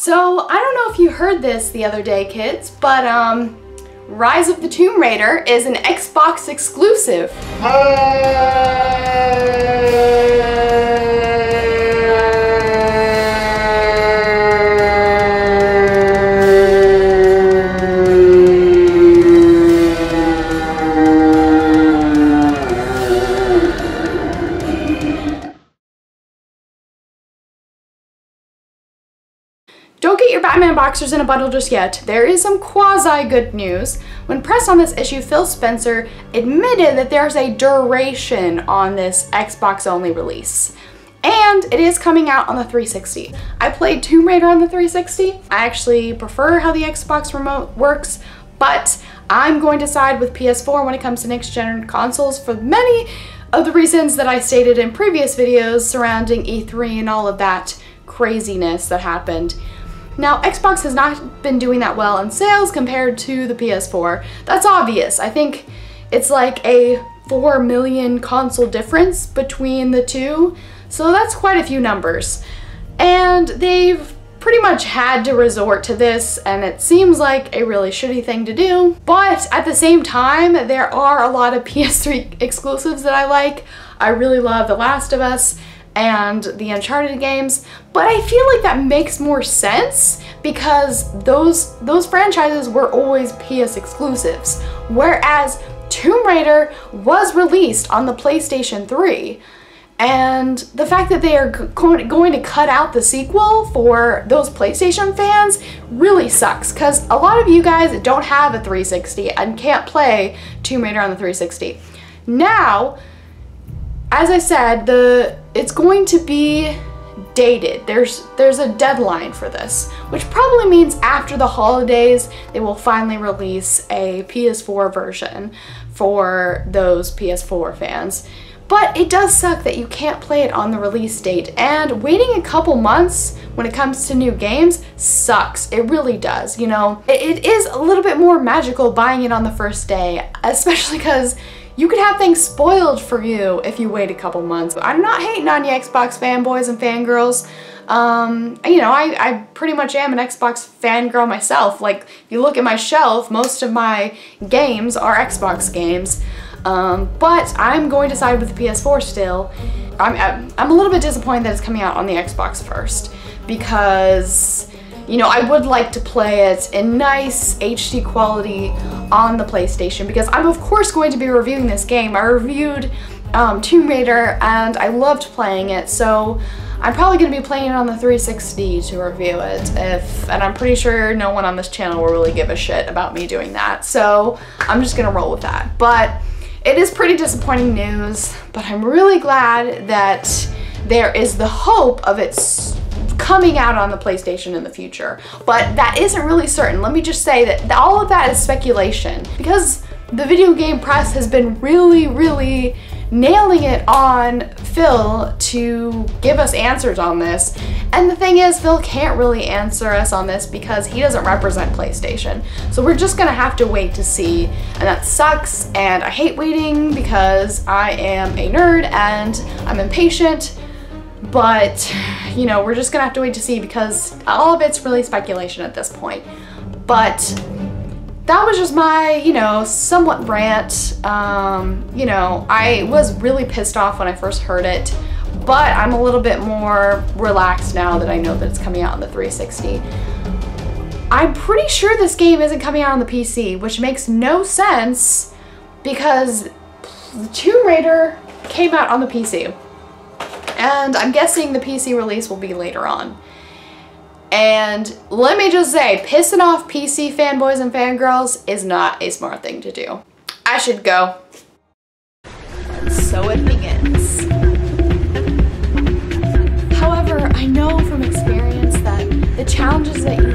So, I don't know if you heard this the other day, kids, but Rise of the Tomb Raider is an Xbox exclusive. Don't get your Batman boxers in a bundle just yet. There is some quasi-good news. When pressed on this issue, Phil Spencer admitted that there's a duration on this Xbox-only release. And it is coming out on the 360. I played Tomb Raider on the 360. I actually prefer how the Xbox remote works, but I'm going to side with PS4 when it comes to next-gen consoles for many of the reasons that I stated in previous videos surrounding E3 and all of that craziness that happened. Now, Xbox has not been doing that well in sales compared to the PS4. That's obvious. I think it's like a 4 million console difference between the two, so that's quite a few numbers. And they've pretty much had to resort to this, and it seems like a really shitty thing to do. But at the same time, there are a lot of PS3 exclusives that I like. I really love The Last of Us and the Uncharted games, but I feel like that makes more sense because those franchises were always PS exclusives, whereas Tomb Raider was released on the PlayStation 3, and the fact that they are going to cut out the sequel for those PlayStation fans really sucks, because a lot of you guys don't have a 360 and can't play Tomb Raider on the 360. Now, as I said, it's going to be dated. There's a deadline for this, which probably means after the holidays they will finally release a PS4 version for those PS4 fans. But it does suck that you can't play it on the release date, and waiting a couple months when it comes to new games sucks. It really does, you know. It is a little bit more magical buying it on the first day, especially because you could have things spoiled for you if you wait a couple months. I'm not hating on you Xbox fanboys and fangirls. You know, I pretty much am an Xbox fangirl myself. Like, if you look at my shelf, most of my games are Xbox games. But I'm going to side with the PS4 still. I'm a little bit disappointed that it's coming out on the Xbox first, because, you know, I would like to play it in nice HD quality on the PlayStation, because I'm of course going to be reviewing this game. I reviewed Tomb Raider and I loved playing it, so I'm probably going to be playing it on the 360 to review it, and I'm pretty sure no one on this channel will really give a shit about me doing that, so I'm just going to roll with that. But it is pretty disappointing news, but I'm really glad that there is the hope of its coming out on the PlayStation in the future, but that isn't really certain. Let me just say that all of that is speculation, because the video game press has been really nailing it on Phil to give us answers on this, and the thing is, Phil can't really answer us on this because he doesn't represent PlayStation, so we're just gonna have to wait to see, and that sucks, and I hate waiting because I am a nerd and I'm impatient. But, you know, we're just gonna have to wait to see, because all of it's really speculation at this point. But that was just my, you know, somewhat rant. You know, I was really pissed off when I first heard it, but I'm a little bit more relaxed now that I know that it's coming out on the 360. I'm pretty sure this game isn't coming out on the PC, which makes no sense because Tomb Raider came out on the PC. And I'm guessing the PC release will be later on. And let me just say, pissing off PC fanboys and fangirls is not a smart thing to do. I should go. And so it begins. However, I know from experience that the challenges that you